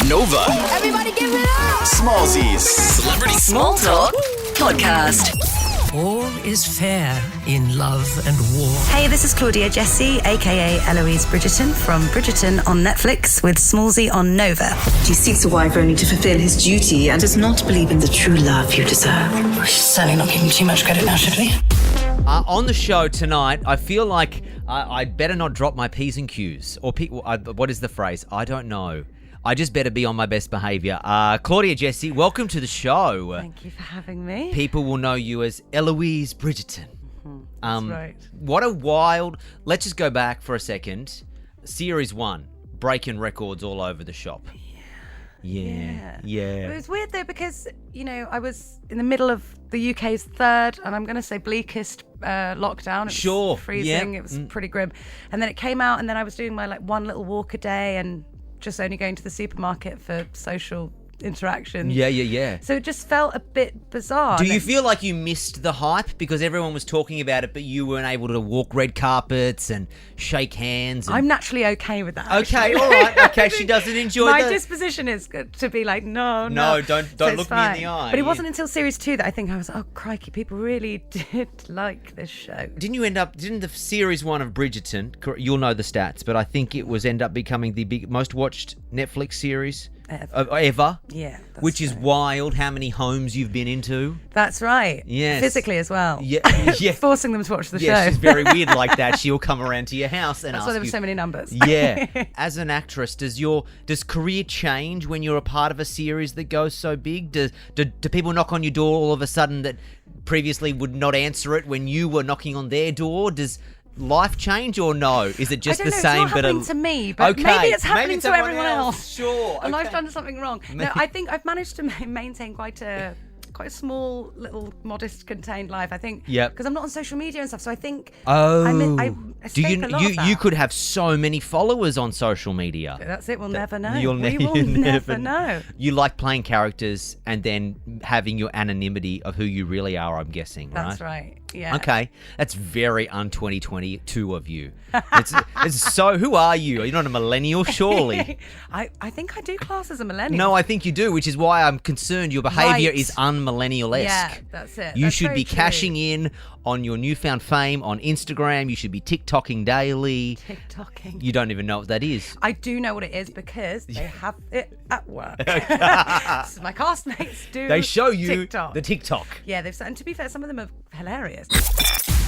Nova. Everybody give it up! Smallzy's Celebrity Small Talk Podcast. All is fair in love and war. Hey, this is Claudia Jessie, aka Eloise Bridgerton from Bridgerton on Netflix with Smallzy on Nova. He seeks a wife only to fulfill his duty and does not believe in the true love you deserve. We're certainly not giving too much credit now, should we? On the show tonight, I feel like I'd better not drop my P's and Q's. Or what is the phrase? I don't know. I just better be on my best behaviour. Claudia Jessie, welcome to the show. Thank you for having me. People will know you as Eloise Bridgerton. That's right. What a wild... Let's just go back for a second. Series 1, breaking records all over the shop. Yeah. It was weird though because, you know, I was in the middle of the UK's third and I'm going to say bleakest lockdown. It was freezing. It was pretty grim. And then it came out and then I was doing my one little walk a day and just only going to the supermarket for social interaction. Yeah. So it just felt a bit bizarre. Do you feel like you missed the hype because everyone was talking about it, but you weren't able to walk red carpets and shake hands? I'm naturally okay with that. Okay, actually. all right. Okay, she doesn't enjoy My that. disposition is to be like, no. Don't So it's look fine. me in the eye. But it wasn't until series 2 that I think I was, oh crikey, people really did like this show. Didn't the series 1 of Bridgerton, you'll know the stats, but I think it was end up becoming the most watched Netflix series ever. Yeah. Which is wild how many homes you've been into. That's right. Yes. Physically as well. Yeah. Forcing them to watch the show. Yeah, she's very weird like that. She'll come around to your house and That's ask why there were you. so many numbers. Yeah. As an actress, does career change when you're a part of a series that goes so big? Do people knock on your door all of a sudden that previously would not answer it when you were knocking on their door? Does life change or no? Is it just I don't the know, same? it's not happening to me, but maybe it's happening to everyone else. Sure. And okay. I've done something wrong. No, I think I've managed to maintain quite a small, little, modest, contained life. I think. Yeah. Because I'm not on social media and stuff, so I think. Oh. I escape a lot of that. You could have so many followers on social media. That's it. We'll never know. You'll we will never know. You like playing characters and then having your anonymity of who you really are, I'm guessing, right? That's right. Yeah. Okay. That's very un-2022 of you. It's so... Who are you? You're not a millennial, surely. I think I do class as a millennial. No, I think you do, which is why I'm concerned your behaviour is un-millennial-esque. Yeah, that's it. You That's should very be true. cashing in on your newfound fame on Instagram. You should be TikToking daily. TikToking. You don't even know what that is. I do know what it is because they have it at work. So my castmates do. They show you TikTok. the TikTok. Yeah, and to be fair, some of them are hilarious.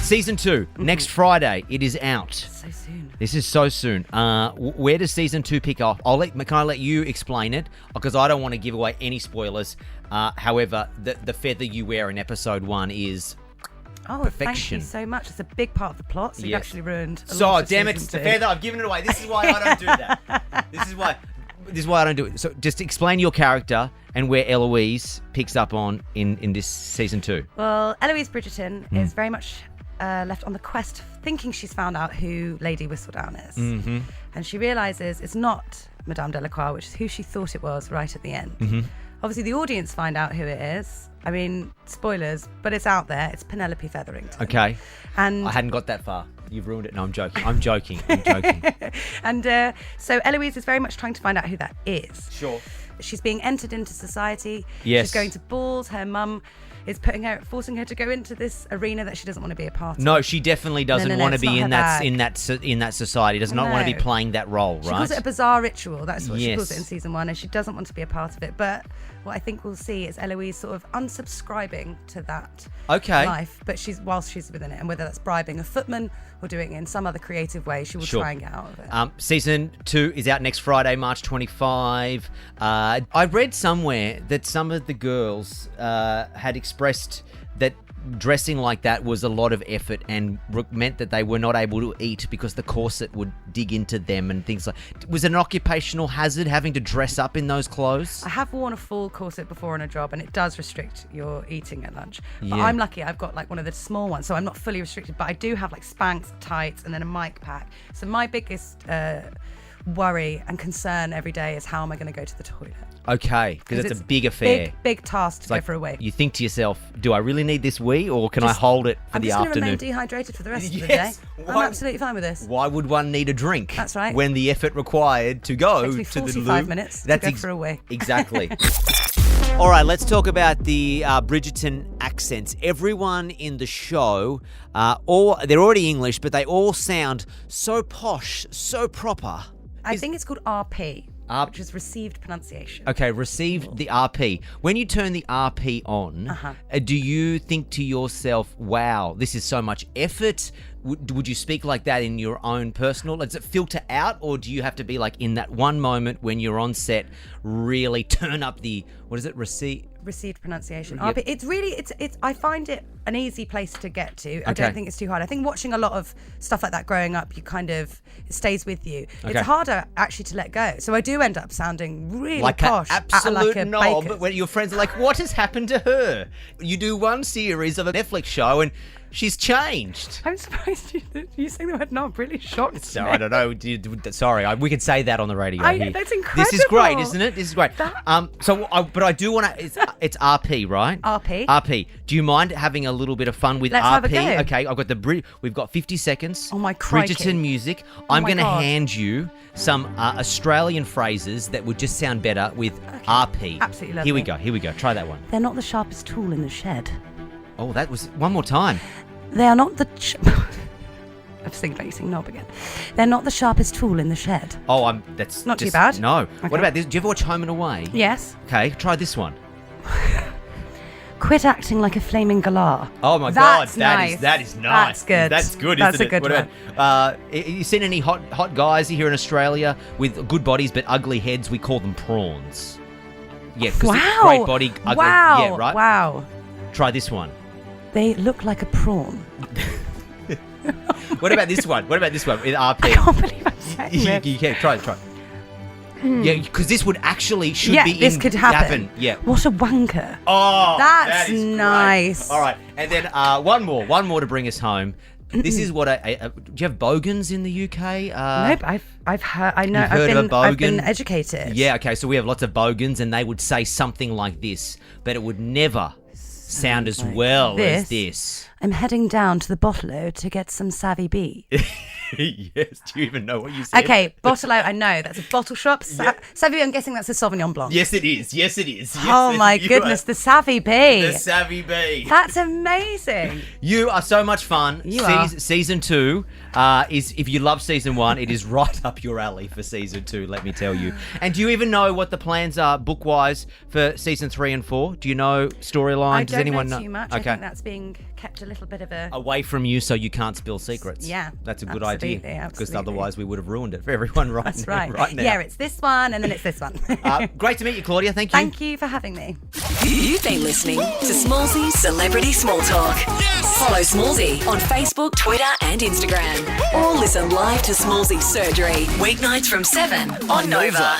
Season 2, next Friday, it is out. So soon. This is so soon. Where does Season 2 pick up? Can I let you explain it? Because I don't want to give away any spoilers. However, the feather you wear in Episode 1 is perfection. Thank you so much. It's a big part of the plot, so you've Yes. actually ruined a So, lot of damn it, season it's the 2. feather. I've given it away. This is why I don't do that. This is why I don't do it. So just explain your character and where Eloise picks up on in this Season 2. Well, Eloise Bridgerton is very much left on the quest, thinking she's found out who Lady Whistledown is. Mm-hmm. And she realises it's not Madame Delacroix, which is who she thought it was right at the end. Mm-hmm. Obviously, the audience find out who it is. I mean, spoilers, but it's out there. It's Penelope Featherington. Okay. And I hadn't got that far. You've ruined it. No, I'm joking. And so Eloise is very much trying to find out who that is. Sure. She's being entered into society. Yes. She's going to balls. Her mum is forcing her to go into this arena that she doesn't want to be a part of. No, she definitely doesn't No, want to it's be not in her that bag. in that society. Does not want to be No. playing that role, right? She calls it a bizarre ritual. That's what she Yes. calls it in season 1, and she doesn't want to be a part of it. But what I think we'll see is Eloise sort of unsubscribing to that life, but whilst she's within it, and whether that's bribing a footman or doing it in some other creative way, she will try and get out of it. Season 2 is out next Friday, March 25. I read somewhere that some of the girls had expressed that dressing like that was a lot of effort and meant that they were not able to eat because the corset would dig into them and things like. Was it an occupational hazard having to dress up in those clothes? I have worn a full corset before on a job, and it does restrict your eating at lunch. But Yeah. I'm lucky I've got like one of the small ones, so I'm not fully restricted, but I do have like Spanx, tights, and then a mic pack. So my biggest worry and concern every day is how am I going to go to the toilet? Okay, because it's a big affair. Big task to It's go like for a wee. you think to yourself, do I really need this wee or can I hold it for I'm the just going to remain afternoon? dehydrated for the rest of the day. Yes. I'm Why- absolutely fine with this. Why would one need a drink? That's right. When the effort required to go Takes me to the 45 loo. minutes to That's go for a wee. Exactly. All right, let's talk about the Bridgerton accents. Everyone in the show, they're already English, but they all sound so posh, so proper. I think it's called RP, which is received pronunciation. Okay, received the RP. When you turn the RP on, do you think to yourself, wow, this is so much effort? Would you speak like that in your own personal? Does it filter out, or do you have to be like in that one moment when you're on set, really turn up the, what is it, Received pronunciation. Yep. RP. It's really, it's. I find it an easy place to get to. I Okay. don't think it's too hard. I think watching a lot of stuff like that growing up, it stays with you. Okay. It's harder actually to let go. So I do end up sounding really like posh, an absolute like a knob, baker's. when your friends are like, what has happened to her? You do one series of a Netflix show and she's changed. I'm surprised you saying the word knob really shocked So me. I don't know. Sorry, we could say that on the radio. here. That's This is great, incredible. isn't it? This is great. That- But I do want to. It's RP, right? RP. RP. Do you mind having a little bit of fun with Let's RP? have a go. Okay, I've got we've got 50 seconds. Oh, my crikey. Bridgerton music. Oh I'm my going to God. hand you some Australian phrases that would just sound better with RP. Absolutely Here we lovely. go. Here we go. Try that one. They're not the sharpest tool in the shed. Oh, that was one more time. They are not the. I've sing like you sing knob again. They're not the sharpest tool in the shed. Oh, that's Not too just- bad. No. Okay. What about this? Do you ever watch Home and Away? Yes. Okay, try this one. Quit acting like a flaming galah. Oh my That's God, that nice. is nice. That's good. That's good. That's isn't a good it? You seen any hot guys here in Australia with good bodies but ugly heads? We call them prawns. Yeah, because Wow. great body, ugly. Wow. Yeah, right. Wow. Try this one. They look like a prawn. What about this one? What about this one with RP? I can't believe I'm saying this. You can try. Yeah, because this would actually should Yeah, be. this could happen. Yeah. What a wanker. Oh, That's that is great. nice. All right, and then one more to bring us home. This is what do you have bogans in the UK? Nope, I've heard. I know. You've heard of a I've been bogan? educated. Yeah, okay, so we have lots of bogans, and they would say something like this, but it would never sound as like well as this. this. I'm heading down to the Bottle-O to get some Savvy Bee. Yes, do you even know what you said? Okay, Bottle-O, I know. That's a bottle shop. Savvy Bee, I'm guessing that's a Sauvignon Blanc. Yes, it is. Yes, it is. Yes, Oh my you goodness, are the Savvy Bee. the savvy bee. That's amazing. You are so much fun. You are. Season 2 is, if you love season 1, it is right up your alley for season 2, let me tell you. And do you even know what the plans are book-wise for season 3 and 4? Do you know storyline? I Does don't anyone know too much. Okay. I think that's being kept a little bit of a... Away from you so you can't spill secrets. Yeah, That's a good absolutely, idea. Because absolutely. otherwise we would have ruined it for everyone That's right. right now. Yeah, it's this one and then it's this one. Great to meet you, Claudia. Thank you. Thank you for having me. You've been listening to Smallzy Celebrity Small Talk. Follow Smallzy on Facebook, Twitter, and Instagram. Or listen live to Smallzy Surgery, weeknights from 7 on Nova.